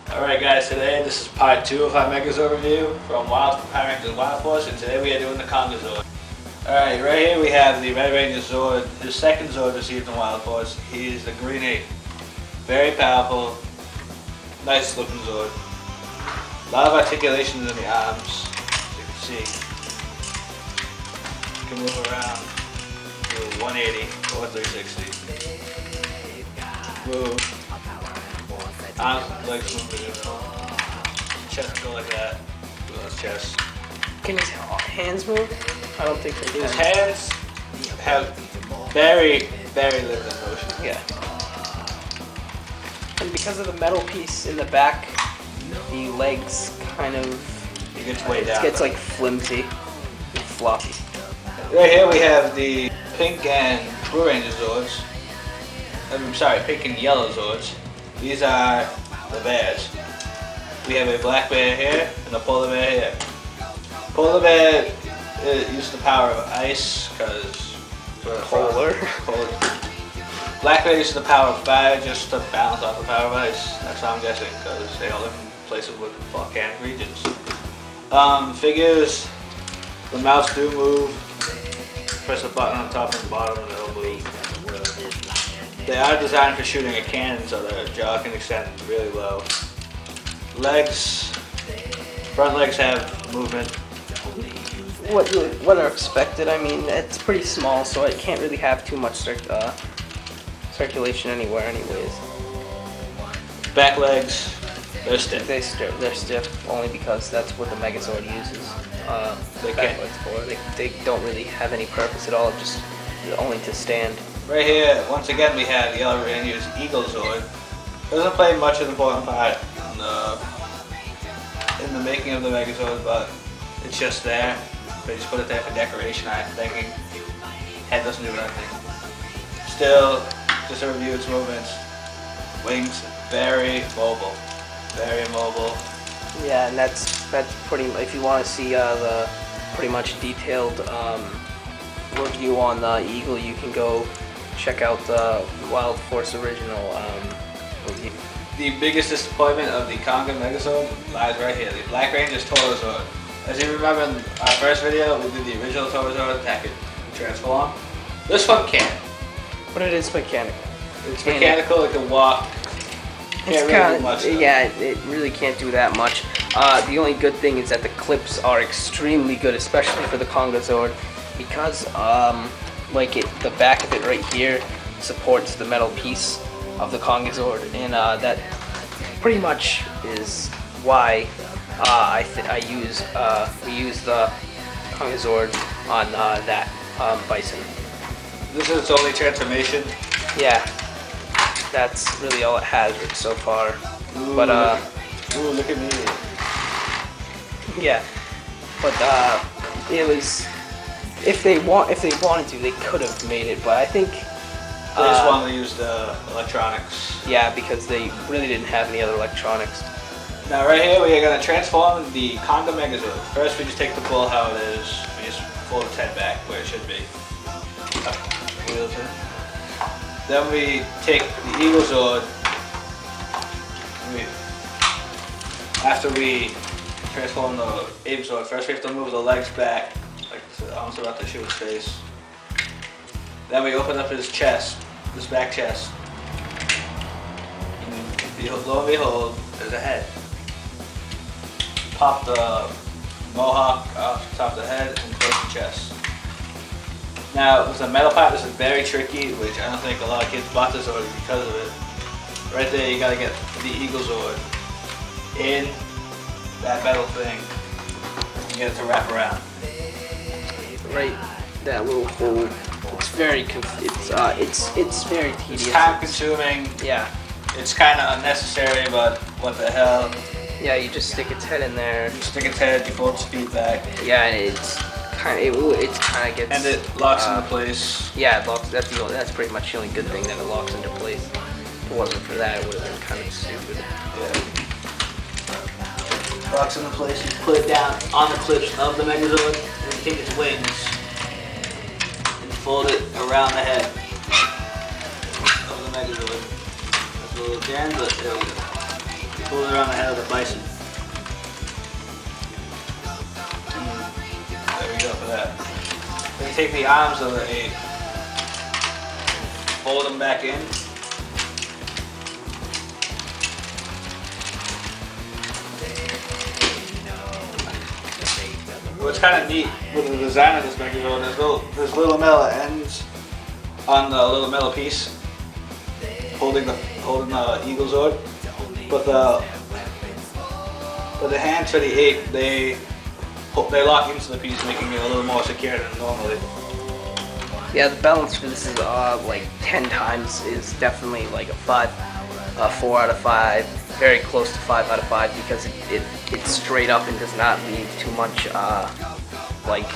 Alright guys, today this is part 2 of our Megazord review from Power Rangers Wild Force, and today we are doing the Kongazord. Alright, right here we have the Red Ranger Zord, his second Zord received in Wild Force. He is the Green 8. Very powerful, nice looking Zord. A lot of articulations in the arms, as you can see. You can move around to 180 or 360. Move. Arms and legs move beautiful. Chest go like that. Move his chest. Can his hands move? I don't think they can. His hands have very, very limited motion. Yeah. And because of the metal piece in the back, the legs kind of... It gets way down. It gets like flimsy and floppy. Right here we have the pink and blue Ranger Zords. I'm sorry, pink and yellow Zords. These are the bears. We have a black bear here and a polar bear here. Polar bear uses the power of ice because Polar. Black bear uses the power of fire just to balance off the power of ice. That's what I'm guessing because they all live in places with volcanic regions. Figures, the mouths do move. Press the button on top and the bottom and they'll move. They are designed for shooting a cannon so their jaw can extend really low. Legs, front legs have movement. What are expected? I mean, it's pretty small, so it can't really have too much circulation anywhere anyways. Back legs, they're stiff. They're stiff only because that's what the Megazord uses. They back legs for. They don't really have any purpose at all, just only to stand. Right here, once again, we have the Yellow Ranger's Eagle Zord. Doesn't play much of an important part in the making of the Megazord, but it's just there. They just put it there for decoration, I'm thinking. Head doesn't do anything. Still, just to review its movements. Wings, very mobile. Very mobile. Yeah, and that's pretty. If you want to see the pretty much detailed review on the Eagle, you can go check out the Wild Force original review. The biggest disappointment of the Konga Megazord lies right here, the Black Ranger's Zord. As you remember in our first video, we did the original Zord that could transform. This one can't. But it is mechanical. It's mechanical, it can walk. Can't really do much. Yeah, it really can't do that much. The only good thing is that the clips are extremely good, especially for the Kongazord, because the back of it right here supports the metal piece of the Kongazord, and that pretty much is why we use the Kongazord on that bison. This is its only transformation. Yeah, that's really all it has so far. Ooh, but ooh, look at me. Yeah, but it was. If they wanted to, they could have made it, but I think they just wanted to use the electronics. Yeah, because they really didn't have any other electronics. Now right here we are going to transform the Konga Megazord. First we just take the bull how it is, we just fold its head back where it should be. Wheels in. Then we take the Eagle Zord. After we transform the Ape Zord, first we have to move the legs back. Like almost about to shoot his face. Then we open up his chest, his back chest. And lo and behold, there's a head. Pop the mohawk off the top of the head and close the chest. Now with the metal part, this is very tricky, which I don't think a lot of kids bought this Zord because of it. Right there, you gotta get the Eagle Zord in that metal thing and get it to wrap around. Right, that little hole. It's very it's very tedious. It's time consuming. Yeah. It's kind of unnecessary, but what the hell? Yeah, you just stick its head in there. You stick its head, you fold its feet back. Yeah, and it kind of gets. And it locks into place. Yeah, it locks. That's pretty much the only good thing, that it locks into place. If it wasn't for that, it would have been kind of stupid. Yeah. Locks into place. You put it down on the clips of the Megazord, and you take its wings and fold it around the head of the Megazord. That's a little jam, but there we go. Pull it around the head of the bison. There we go for that. Then take the arms of the ape, fold them back in. What's kind of neat with the design of this Megazord, there's little metal ends on the little metal piece holding the Eagle Zord, but the hands for the ape they lock into the piece, making it a little more secure than normally. Yeah, the balance for this is like 10 times is definitely like a 4 out of 5, very close to 5 out of 5 because it's straight up and does not leave too much like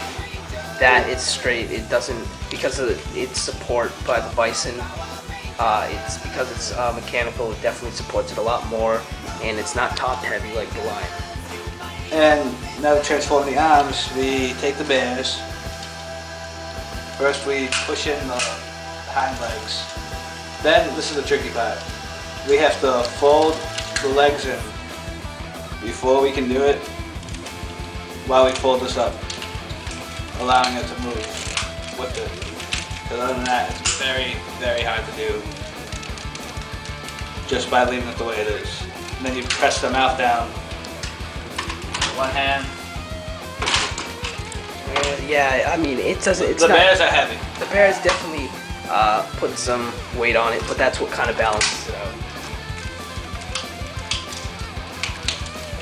that. It's straight. It doesn't, because of its support by the bison. It's because it's mechanical. It definitely supports it a lot more, and it's not top heavy like the lion. And now to transform the arms, we take the bears. First we push in the hind legs. Then, this is the tricky part, we have to fold the legs in before we can do it, while we fold this up, allowing it to move with it. Because other than that, it's very, very hard to do just by leaving it the way it is. And then you press the mouth down with one hand. Yeah, I mean, it doesn't. It's the not, bears are heavy. The bears definitely put some weight on it, but that's what kind of balances it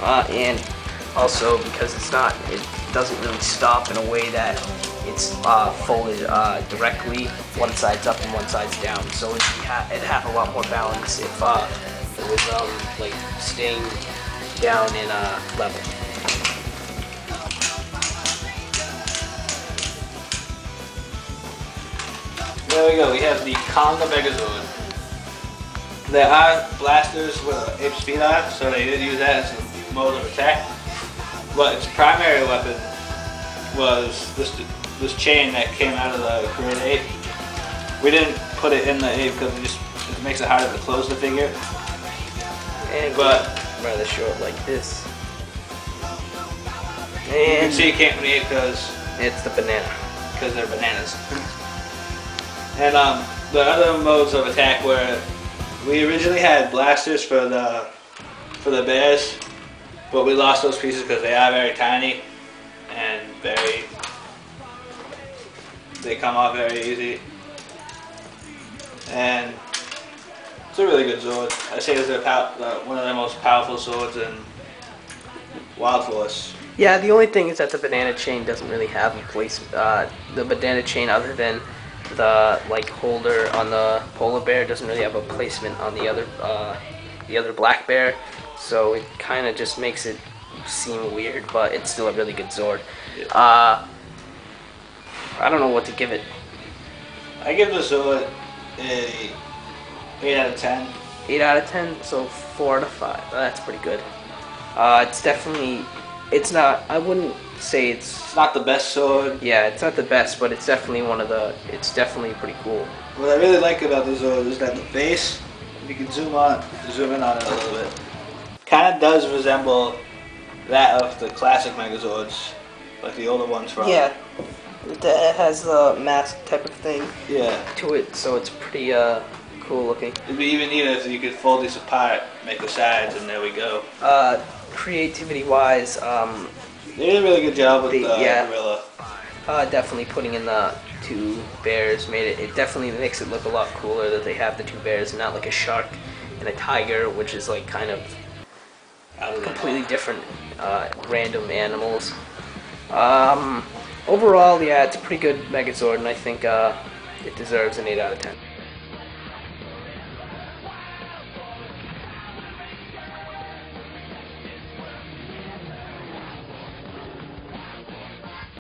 out. And also because it doesn't really stop in a way that it's folded directly. One side's up and one side's down, so it'd have a lot more balance if it was like staying down in level. There we go, we have the Konga Megazord. There are blasters where the ape's feet are, so they did use that as a mode of attack. But its primary weapon was this chain that came out of the Great Ape. We didn't put it in the ape because it makes it harder to close the figure. And but rather short like this. And you can see it came from the ape because it's the banana. Because they're bananas. And the other modes of attack were, we originally had blasters for the bears, but we lost those pieces because they are very tiny and they come off very easy. And it's a really good Zord. I say it's one of the most powerful swords in Wild Force. Yeah, the only thing is that the banana chain doesn't really have a place. The banana chain, other than the holder on the polar bear, doesn't really have a placement on the other black bear. So it kind of just makes it seem weird, but it's still a really good Zord. I don't know what to give it. I give the Zord a 8 out of 10. 8 out of 10, so 4 out of 5. That's pretty good. It's definitely, it's not, I wouldn't say it's not the best sword. Yeah, it's not the best, but it's definitely it's definitely pretty cool. What I really like about the Zord is that the face, you can zoom in on it a little bit, kind of does resemble that of the classic Megazords, like the older ones from. Yeah, it has the mask type of thing. Yeah. To it, so it's pretty cool looking. It'd be even neater if you could fold these apart, make the sides, and there we go. Creativity wise, they did a really good job with the gorilla. Definitely putting in the 2 bears it definitely makes it look a lot cooler that they have the 2 bears and not like a shark and a tiger, which is like kind of completely different random animals. Overall, yeah, it's a pretty good Megazord, and I think it deserves an 8 out of 10.